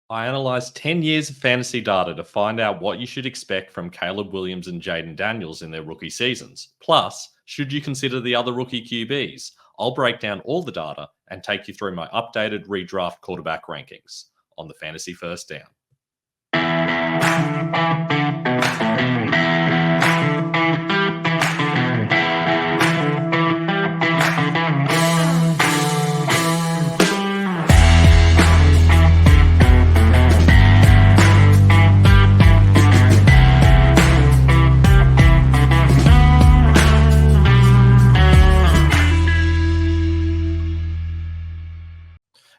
I analyzed 10 years of fantasy data to find out what you should expect from Caleb Williams and Jaden Daniels in their rookie seasons. Plus, should you consider the other rookie QBs? I'll break down all the data and take you through my updated redraft quarterback rankings on the Fantasy First Down.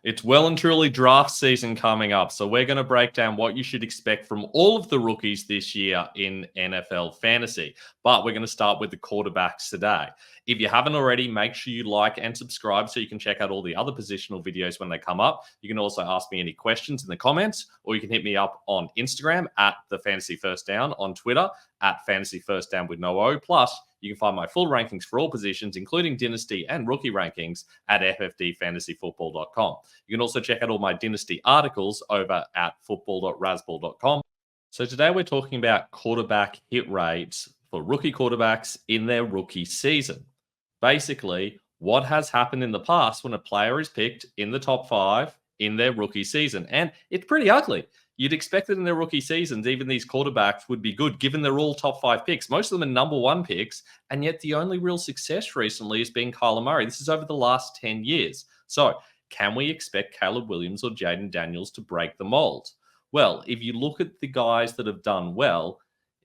It's well and truly draft season coming up, so we're going to break down what you should expect from all of the rookies this year in NFL fantasy. But we're going to start with the quarterbacks today. If you haven't already, make sure you like and subscribe so you can check out all the other positional videos when they come up. You can also ask me any questions in the comments, or you can hit me up on Instagram at the Fantasy First Down, on Twitter at Fantasy First Down with no O. Plus, you can find my full rankings for all positions, including dynasty and rookie rankings, at ffdfantasyfootball.com. You can also check out all my dynasty articles over at football.rasball.com. So today we're talking about quarterback hit rates for rookie quarterbacks in their rookie season. Basically, what has happened in the past when a player is picked in the top 5 in their rookie season. And it's pretty ugly. You'd expect that in their rookie seasons, even these quarterbacks would be good, given they're all top 5 picks. Most of them are number 1 picks, and yet the only real success recently has been Kyler Murray. This is over the last 10 years. So can we expect Caleb Williams or Jaden Daniels to break the mold? Well, if you look at the guys that have done well,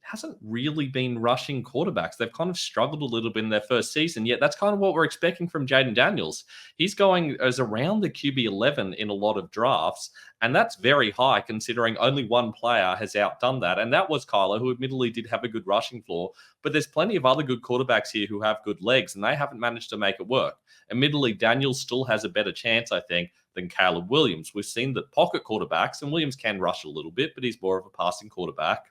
it hasn't really been rushing quarterbacks. They've kind of struggled a little bit in their first season, yet that's kind of what we're expecting from Jaden Daniels. He's going as around the QB 11 in a lot of drafts, and that's very high considering only one player has outdone that, and that was Kyler, who admittedly did have a good rushing floor, but there's plenty of other good quarterbacks here who have good legs, and they haven't managed to make it work. Admittedly, Daniels still has a better chance, I think, than Caleb Williams. We've seen that pocket quarterbacks, and Williams can rush a little bit, but he's more of a passing quarterback.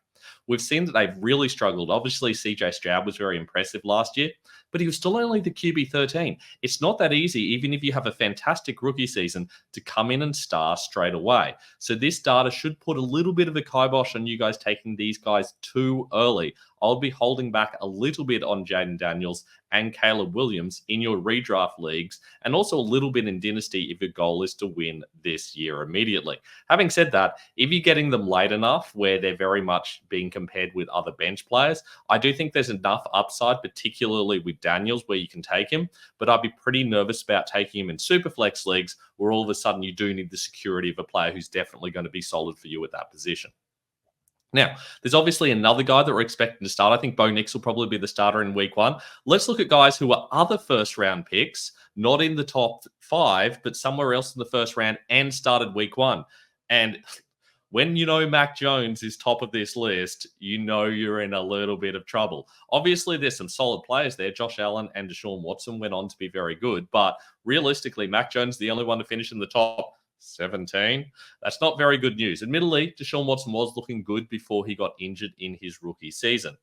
We've seen that they've really struggled. Obviously, CJ Stroud was very impressive last year, but he was still only the QB 13. It's not that easy, even if you have a fantastic rookie season, to come in and star straight away. So this data should put a little bit of a kibosh on you guys taking these guys too early. I'll be holding back a little bit on Jaden Daniels and Caleb Williams in your redraft leagues, and also a little bit in Dynasty if your goal is to win this year immediately. Having said that, if you're getting them late enough where they're very much being compared with other bench players, I do think there's enough upside, particularly with Daniels, where you can take him, but I'd be pretty nervous about taking him in Superflex leagues where all of a sudden you do need the security of a player who's definitely going to be solid for you at that position. Now, there's obviously another guy that we're expecting to start. I think Bo Nix will probably be the starter in week 1. Let's look at guys who are other first-round picks, not in the top 5, but somewhere else in the first round and started week 1. And when you know Mac Jones is top of this list, you know you're in a little bit of trouble. Obviously, there's some solid players there. Josh Allen and Deshaun Watson went on to be very good. But realistically, Mac Jones is the only one to finish in the top 17. That's not very good news. Admittedly, Deshaun Watson was looking good before he got injured in his rookie season.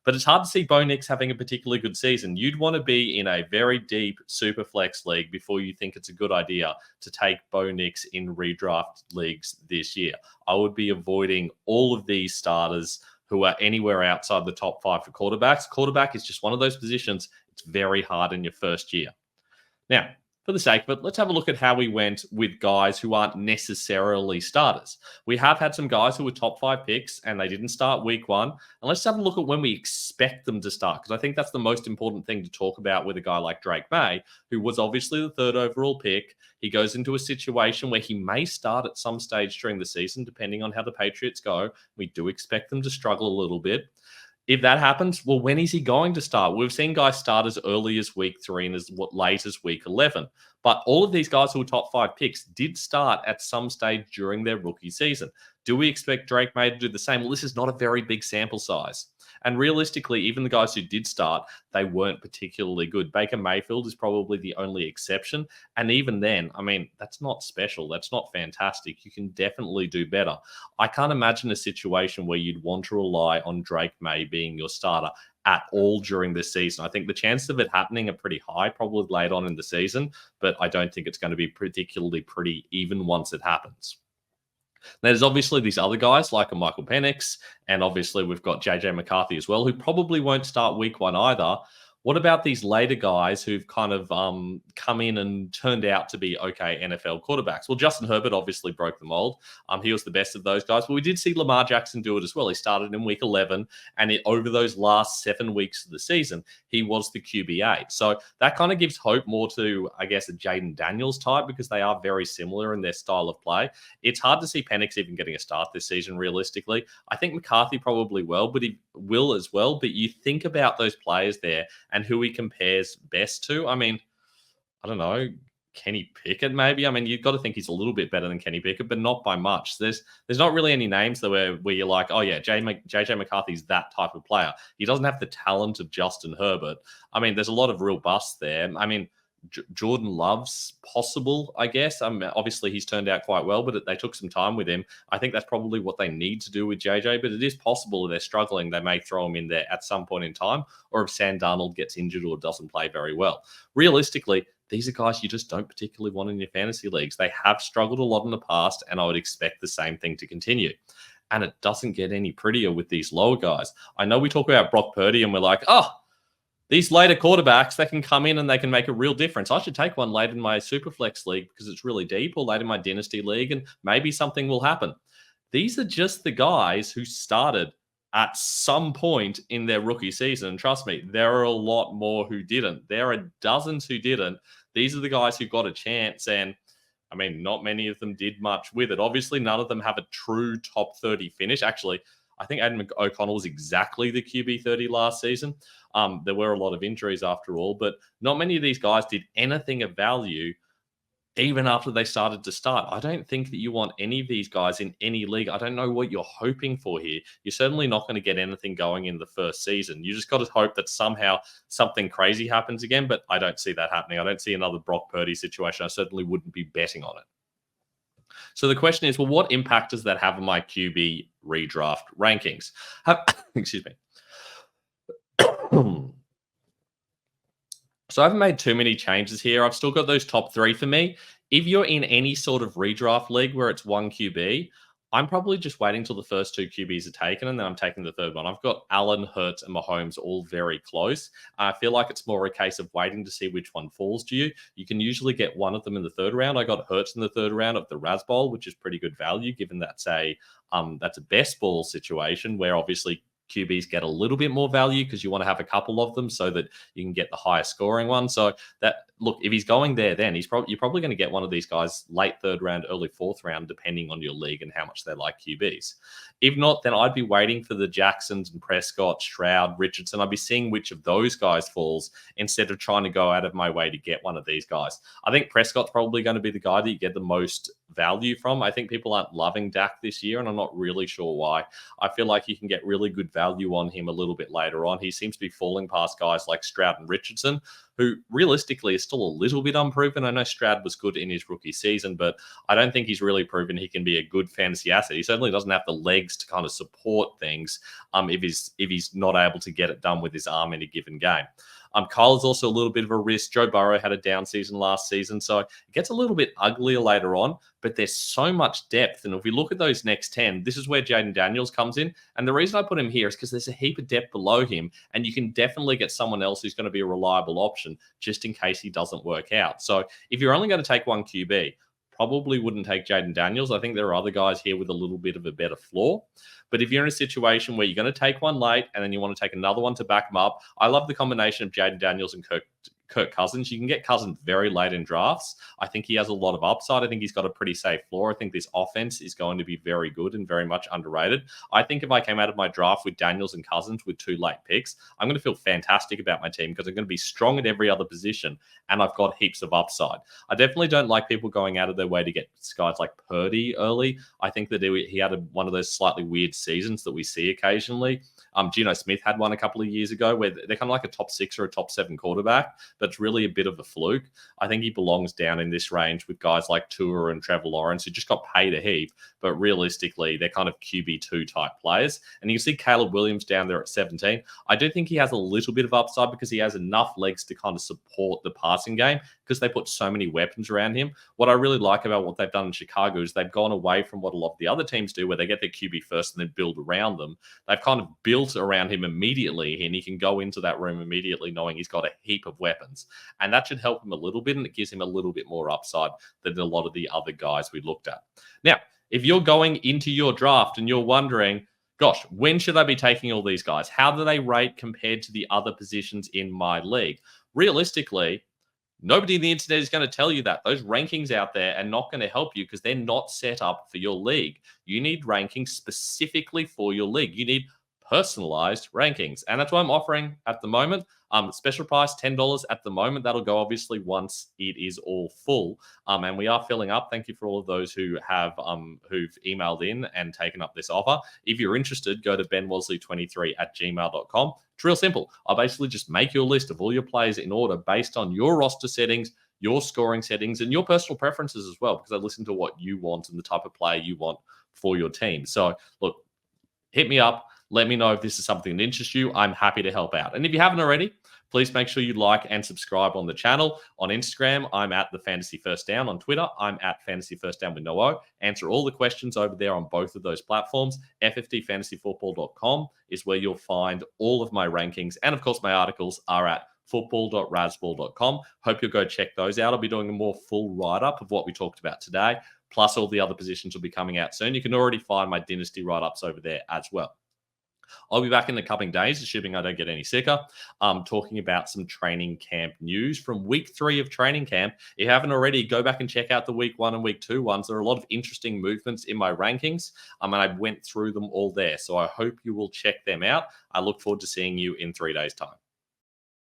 But it's hard to see Bo Nix having a particularly good season. You'd want to be in a very deep super flex league before you think it's a good idea to take Bo Nix in redraft leagues this year. I would be avoiding all of these starters who are anywhere outside the top 5 for quarterbacks. Quarterback is just one of those positions. It's very hard in your first year. Now, for the sake of it, let's have a look at how we went with guys who aren't necessarily starters. We have had some guys who were top 5 picks and they didn't start week 1. And let's have a look at when we expect them to start, because I think that's the most important thing to talk about with a guy like Drake May, who was obviously the 3rd overall pick. He goes into a situation where he may start at some stage during the season, depending on how the Patriots go. We do expect them to struggle a little bit. If that happens, well, when is he going to start? We've seen guys start as early as week 3 and as late as week 11. But all of these guys who were top 5 picks did start at some stage during their rookie season. Do we expect Drake May to do the same? Well, this is not a very big sample size. And realistically, even the guys who did start, they weren't particularly good. Baker Mayfield is probably the only exception. And even then, I mean, that's not special. That's not fantastic. You can definitely do better. I can't imagine a situation where you'd want to rely on Drake May being your starter at all during this season. I think the chances of it happening are pretty high, probably late on in the season, but I don't think it's going to be particularly pretty even once it happens. There's obviously these other guys like a Michael Penix, and obviously we've got JJ McCarthy as well, who probably won't start week one either. What about these later guys who've kind of come in and turned out to be okay NFL quarterbacks? Well, Justin Herbert obviously broke the mold. He was the best of those guys, but we did see Lamar Jackson do it as well. He started in week 11, and over those last 7 weeks of the season, he was the QB8. So that kind of gives hope more to, I guess, a Jaden Daniels type, because they are very similar in their style of play. It's hard to see Penix even getting a start this season, realistically. I think McCarthy probably will as well. But you think about those players there and who he compares best to. I mean, I don't know, Kenny Pickett maybe. I mean, you've got to think he's a little bit better than Kenny Pickett, but not by much. There's not really any names there where you're like, oh yeah, JJ McCarthy's that type of player. He doesn't have the talent of Justin Herbert. I mean, there's a lot of real busts there. I mean, Jordan Love's possible, I guess. Obviously, he's turned out quite well, but they took some time with him. I think that's probably what they need to do with JJ, but it is possible if they're struggling, they may throw him in there at some point in time, or if Sam Darnold gets injured or doesn't play very well. Realistically, these are guys you just don't particularly want in your fantasy leagues. They have struggled a lot in the past, and I would expect the same thing to continue. And it doesn't get any prettier with these lower guys. I know we talk about Brock Purdy, and we're like, oh, these later quarterbacks, they can come in and they can make a real difference. I should take one late in my Superflex league because it's really deep, or late in my Dynasty league, and maybe something will happen. These are just the guys who started at some point in their rookie season. And trust me, there are a lot more who didn't. There are dozens who didn't. These are the guys who got a chance, and I mean, not many of them did much with it. Obviously, none of them have a true top 30 finish. Actually, I think Adam O'Connell was exactly the QB 30 last season. There were a lot of injuries after all, but not many of these guys did anything of value even after they started to start. I don't think that you want any of these guys in any league. I don't know what you're hoping for here. You're certainly not going to get anything going in the first season. You just got to hope that somehow something crazy happens again, but I don't see that happening. I don't see another Brock Purdy situation. I certainly wouldn't be betting on it. So the question is, well, what impact does that have on my QB redraft rankings? Excuse me. So I haven't made too many changes here. I've still got those top 3 for me. If you're in any sort of redraft league where it's one QB, I'm probably just waiting till the first 2 QBs are taken, and then I'm taking the third one. I've got Allen, Hurts, and Mahomes all very close. I feel like it's more a case of waiting to see which one falls to you. You can usually get one of them in the third round. I got Hurts in the third round of the Raz Bowl, which is pretty good value, given that's a best ball situation where obviously QBs get a little bit more value because you want to have a couple of them so that you can get the highest scoring one. So that, look, if he's going there, then you're probably going to get one of these guys late third round, early fourth round, depending on your league and how much they like QBs. If not, then I'd be waiting for the Jacksons and Prescott, Stroud, Richardson. I'd be seeing which of those guys falls instead of trying to go out of my way to get one of these guys. I think Prescott's probably going to be the guy that you get the most value from. I think people aren't loving Dak this year, and I'm not really sure why. I feel like you can get really good value on him a little bit later on. He seems to be falling past guys like Stroud and Richardson, who realistically is still a little bit unproven. I know Stroud was good in his rookie season, but I don't think he's really proven he can be a good fantasy asset. He certainly doesn't have the legs to kind of support things if he's not able to get it done with his arm in a given game. Kyle is also a little bit of a risk. Joe Burrow had a down season last season, so it gets a little bit uglier later on, but there's so much depth. And if we look at those next 10, this is where Jaden Daniels comes in. And the reason I put him here is because there's a heap of depth below him, and you can definitely get someone else who's going to be a reliable option just in case he doesn't work out. So if you're only going to take one QB, probably wouldn't take Jaden Daniels. I think there are other guys here with a little bit of a better floor. But if you're in a situation where you're going to take one late and then you want to take another one to back them up, I love the combination of Jaden Daniels and Kirk Cousins. You can get Cousins very late in drafts. I think he has a lot of upside. I think he's got a pretty safe floor. I think this offense is going to be very good and very much underrated. I think if I came out of my draft with Daniels and Cousins with 2 late picks, I'm going to feel fantastic about my team because I'm going to be strong at every other position and I've got heaps of upside. I definitely don't like people going out of their way to get guys like Purdy early. I think that he had one of those slightly weird seasons that we see occasionally. Geno Smith had one a couple of years ago where they're kind of like a top 6 or a top 7 quarterback, but it's really a bit of a fluke. I think he belongs down in this range with guys like Tua and Trevor Lawrence, who just got paid a heap, but realistically, they're kind of QB2 type players. And you can see Caleb Williams down there at 17. I do think he has a little bit of upside because he has enough legs to kind of support the passing game. because they put so many weapons around him. What I really like about what they've done in Chicago is they've gone away from what a lot of the other teams do, where they get their QB first and then build around them. They've kind of built around him immediately, and he can go into that room immediately knowing he's got a heap of weapons. And that should help him a little bit, and it gives him a little bit more upside than a lot of the other guys we looked at. Now, if you're going into your draft and you're wondering, gosh, when should I be taking all these guys? How do they rate compared to the other positions in my league? Realistically, nobody in the internet is going to tell you that. Those rankings out there are not going to help you because they're not set up for your league. You need rankings specifically for your league. You need personalized rankings. And that's what I'm offering at the moment. Special price, $10 at the moment. That'll go obviously once it is all full. And we are filling up. Thank you for all of those who have who've emailed in and taken up this offer. If you're interested, go to benwasley23@gmail.com. It's real simple. I basically just make your list of all your players in order based on your roster settings, your scoring settings, and your personal preferences as well, because I listen to what you want and the type of player you want for your team. So look, hit me up. Let me know if this is something that interests you. I'm happy to help out. And if you haven't already, please make sure you like and subscribe on the channel. On Instagram, I'm at the Fantasy First Down. On Twitter, I'm at Fantasy First Down with no O. Answer all the questions over there on both of those platforms. FFTFantasyFootball.com is where you'll find all of my rankings. And of course, my articles are at football.rasball.com. Hope you'll go check those out. I'll be doing a more full write-up of what we talked about today, plus all the other positions will be coming out soon. You can already find my dynasty write-ups over there as well. I'll be back in the coming days, assuming I don't get any sicker, talking about some training camp news from week 3 of training camp. If you haven't already, go back and check out the week 1 and week 2 ones. There are a lot of interesting movements in my rankings, and I went through them all there. So I hope you will check them out. I look forward to seeing you in 3 days' time.